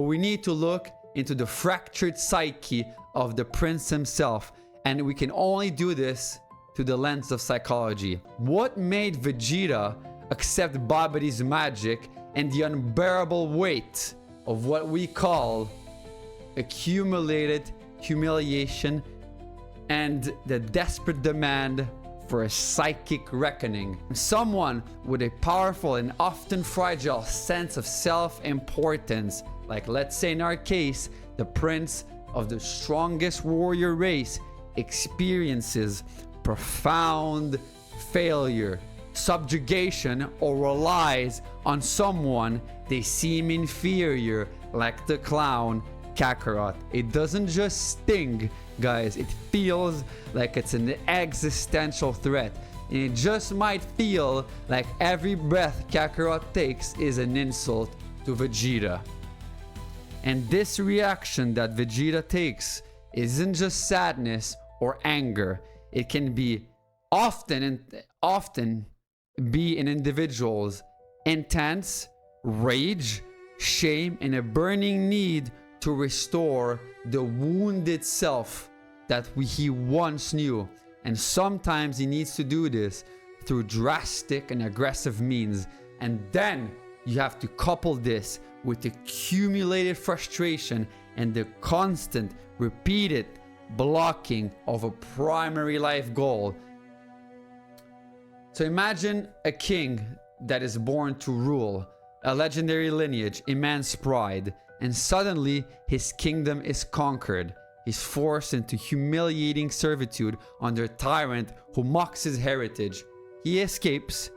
We need to look into the fractured psyche of the prince himself, and we can only do this through the lens of psychology. What made Vegeta accept Babidi's magic and the unbearable weight of what we call accumulated humiliation and the desperate demand for a psychic reckoning? Someone with a powerful and often fragile sense of self-importance, like let's say in our case, the prince of the strongest warrior race, experiences profound failure, subjugation, or relies on someone they seem inferior, like the clown Kakarot. It doesn't just sting, guys, it feels like it's an existential threat. And it just might feel like every breath Kakarot takes is an insult to Vegeta. And this reaction that Vegeta takes isn't just sadness or anger. It can be often be in individuals intense rage, shame, and a burning need to restore the wounded self that he once knew. And sometimes he needs to do this through drastic and aggressive means. And then you have to couple this with accumulated frustration and the constant, repeated blocking of a primary life goal. So imagine a king that is born to rule, a legendary lineage, immense pride, and suddenly his kingdom is conquered. He's forced into humiliating servitude under a tyrant who mocks his heritage. He escapes,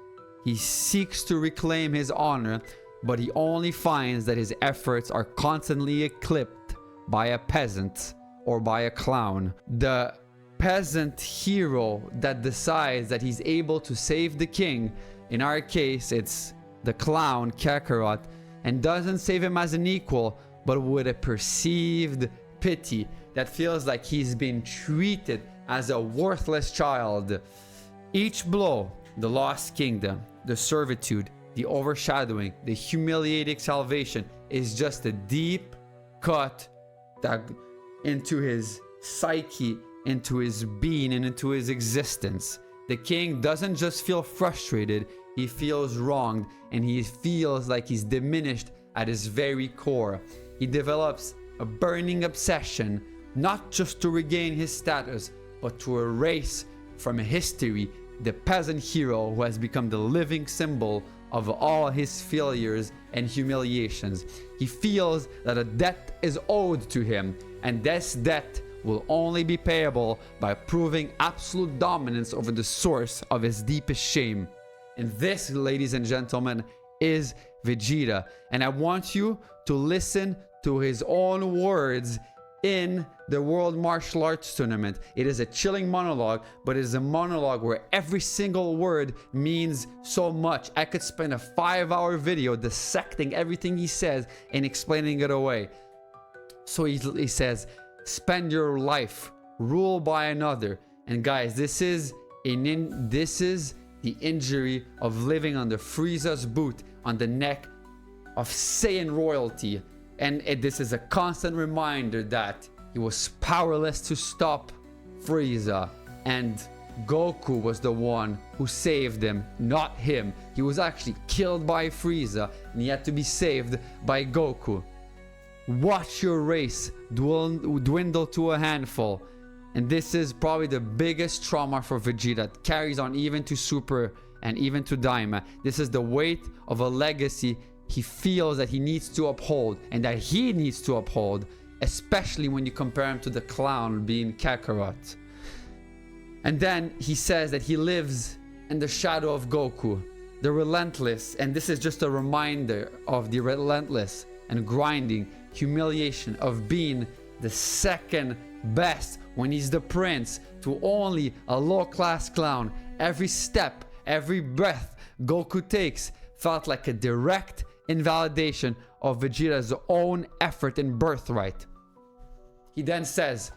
he seeks to reclaim his honor, but he only finds that his efforts are constantly eclipsed by a peasant or by a clown. The peasant hero that decides that he's able to save the king, in our case it's the clown Kakarot, and doesn't save him as an equal, but with a perceived pity that feels like he's been treated as a worthless child. Each blow, the lost kingdom, the servitude, the overshadowing, the humiliating salvation, is just a deep cut that into his psyche, into his being, and into his existence. The king doesn't just feel frustrated, he feels wronged, and he feels like he's diminished at his very core. He develops a burning obsession, not just to regain his status, but to erase from history the peasant hero who has become the living symbol of all his failures and humiliations. He feels that a debt is owed to him, and this debt will only be payable by proving absolute dominance over the source of his deepest shame. And this, ladies and gentlemen, is Vegeta. And I want you to listen to his own words in the World Martial Arts Tournament. It is a chilling monologue, but it is a monologue where every single word means so much. I could spend a 5-hour video dissecting everything he says and explaining it away. So he says, spend your life, rule by another. And guys, this is the injury of living under Frieza's boot on the neck of Saiyan royalty. And this is a constant reminder that he was powerless to stop Frieza, and Goku was the one who saved him, not him. He was actually killed by Frieza, and he had to be saved by Goku. Watch your race dwindle to a handful. And this is probably the biggest trauma for Vegeta. It carries on even to Super and even to Daima. This is the weight of a legacy he feels that he needs to uphold, and that he needs to uphold, especially when you compare him to the clown being Kakarot. And then he says that he lives in the shadow of Goku, the relentless, and this is just a reminder of the relentless and grinding humiliation of being the second best when he's the prince to only a low-class clown. Every step, every breath Goku takes felt like a direct invalidation of Vegeta's own effort and birthright. He then says,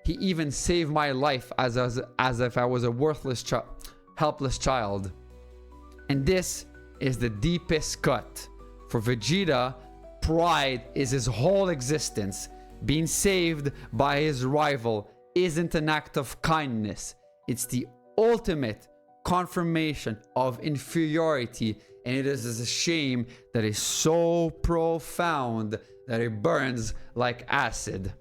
he even saved my life as if I was a worthless helpless child. And this is the deepest cut. For Vegeta, pride is his whole existence. Being saved by his rival isn't an act of kindness. It's the ultimate confirmation of inferiority, and it is a shame that is so profound that it burns like acid.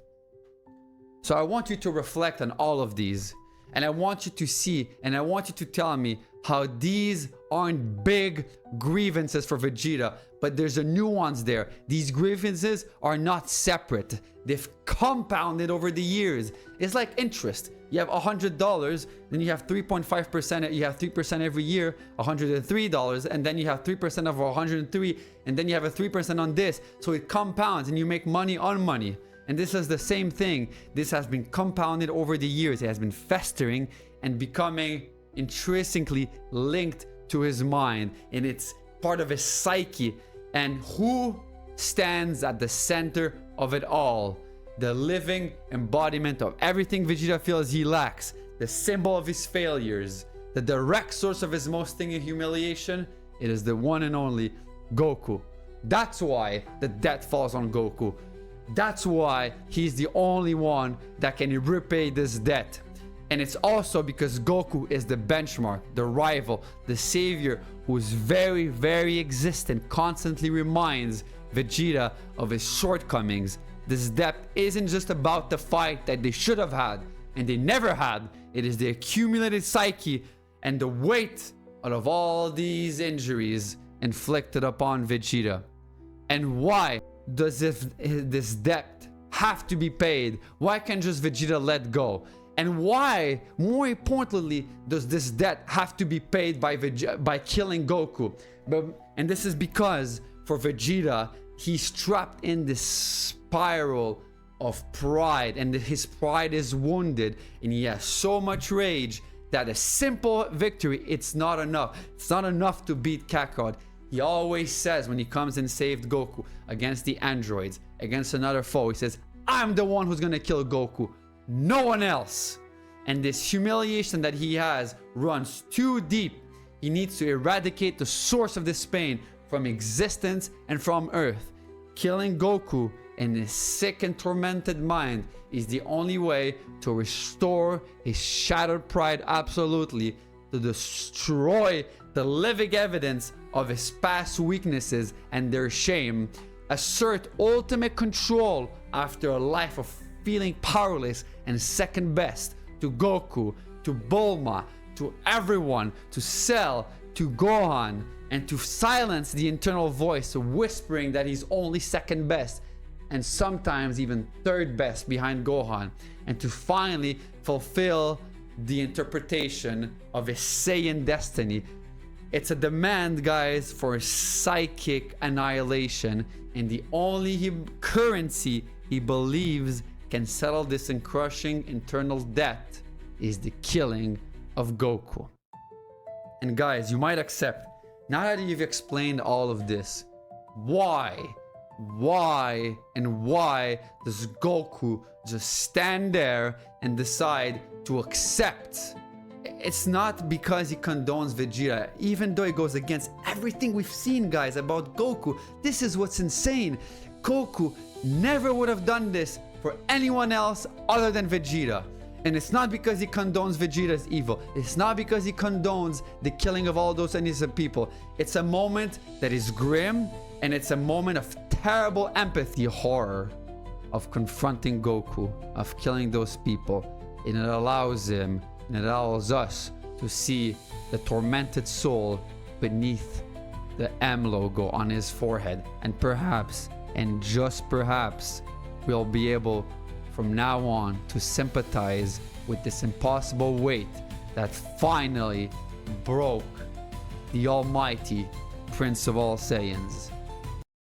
So I want you to reflect on all of these, and I want you to see, and I want you to tell me how these aren't big grievances for Vegeta, but there's a nuance there. These grievances are not separate. They've compounded over the years. It's like interest. You have $100, then you have 3.5%, you have 3% every year, $103, and then you have 3% of 103, and then you have a 3% on this. So it compounds and you make money on money. And this is the same thing. This has been compounded over the years. It has been festering and becoming intrinsically linked to his mind, and it's part of his psyche. And who stands at the center of it all? The living embodiment of everything Vegeta feels he lacks, the symbol of his failures, the direct source of his most stinging humiliation. It is the one and only Goku. That's why the debt falls on Goku. That's why he's the only one that can repay this debt. And it's also because Goku is the benchmark, the rival, the savior whose very, very existence constantly reminds Vegeta of his shortcomings. This debt isn't just about the fight that they should have had and they never had. It is the accumulated psyche and the weight of all these injuries inflicted upon Vegeta. And why does this debt have to be paid? Why can't just Vegeta let go? And why, more importantly, does this debt have to be paid by killing Goku? And this is because for Vegeta, he's trapped in this spiral of pride, and his pride is wounded, and he has so much rage that a simple victory, it's not enough. It's not enough to beat Kakarot. He always says when he comes and saved Goku against the androids, against another foe, he says, I'm the one who's gonna kill Goku, no one else. And this humiliation that he has runs too deep. He needs to eradicate the source of this pain from existence and from Earth. Killing Goku in his sick and tormented mind is the only way to restore his shattered pride absolutely, to destroy the living evidence of his past weaknesses and their shame, assert ultimate control after a life of feeling powerless and second best to Goku, to Bulma, to everyone, to Cell, to Gohan, and to silence the internal voice whispering that he's only second best and sometimes even third best behind Gohan, and to finally fulfill the interpretation of his Saiyan destiny. It's a demand, guys, for psychic annihilation, and the only currency he believes can settle this crushing internal debt is the killing of Goku. And guys, you might accept, now that you've explained all of this, why does Goku just stand there and decide to accept? It's not because he condones Vegeta, even though it goes against everything we've seen, guys, about Goku. This is what's insane. Goku never would have done this for anyone else other than Vegeta. And it's not because he condones Vegeta's evil. It's not because he condones the killing of all those innocent people. It's a moment that is grim, and it's a moment of terrible empathy, horror of confronting Goku, of killing those people. And it allows him, and it allows us to see the tormented soul beneath the M logo on his forehead. And perhaps, and just perhaps, we'll be able from now on to sympathize with this impossible weight that finally broke the almighty Prince of all Saiyans.